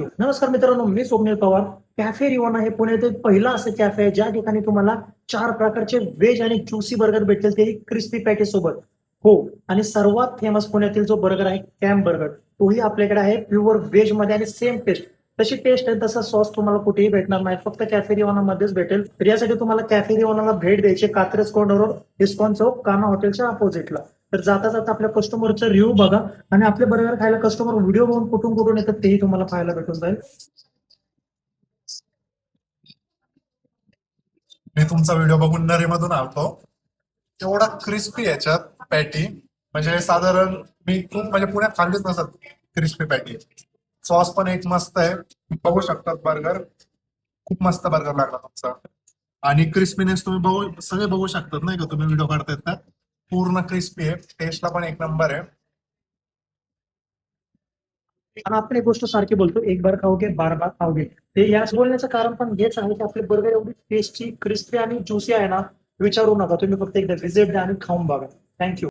नमस्कार मित्रांनो, मी स्वप्नील पवार. कॅफे रिवाना हे पुण्यातील पहिलं असं कॅफे आहे ज्या ठिकाणी तुम्हाला 4 प्रकारचे व्हेज आणि ज्युसी बर्गर भेटतील, तेही क्रिस्पी पॅटी सोबत. हो, आणि सर्वात फेमस पुण्यातील जो बर्गर आहे कॅम्प बर्गर, तोही आपल्याकडे आहे प्युअर व्हेज मध्ये आणि सेम टेस्ट. तशी टेस्ट आहे, तसा सॉस तुम्हाला कुठेही भेटणार नाही, फक्त कॅफे रिवाना मध्येच भेटेल. तर यासाठी तुम्हाला कॅफे रिवानाला भेट द्यायची कात्रज कोंड रोड, इस्कॉन चौक, काना हॉटेलच्या अपोजिटला. तर जाता जाता आपल्या कस्टमरचा रिव्ह्यू बघा आणि आपले बर्गर खायला कस्टमर व्हिडिओ बघून कुठून कुठून येतात तेही तुम्हाला पाहायला भेटून जाईल. मी तुमचा व्हिडिओ बघून नरेमधून आलतो. एवढा क्रिस्पी याच्यात पॅटी, म्हणजे साधारण मी खूप म्हणजे पुण्यात खाल्लीच नसत क्रिस्पी पॅटी. सॉस पण एक मस्त आहे, बघू शकतात. बर्गर खूप मस्त बर्गर लागला तुमचा. आणि क्रिस्पीनेस तुम्ही बघू सगळे बघू शकतात नाही का, तुम्ही व्हिडिओ काढतायत ना, पूर्ण क्रिस्पी आहे. टेस्टला पण एक नंबर आहे. आणि आपण एक गोष्ट सारखी बोलतो, एक बार खाओगे बार बार खाओगे. ते याच बोलण्याचं कारण पण हेच आहे की आपले बर्गर एवढी टेस्टी, क्रिस्पी आणि ज्युसी आहे ना, विचारू नका. तुम्ही फक्त एकदा व्हिजिट द्या आणि खाऊन बघा. थँक्यू.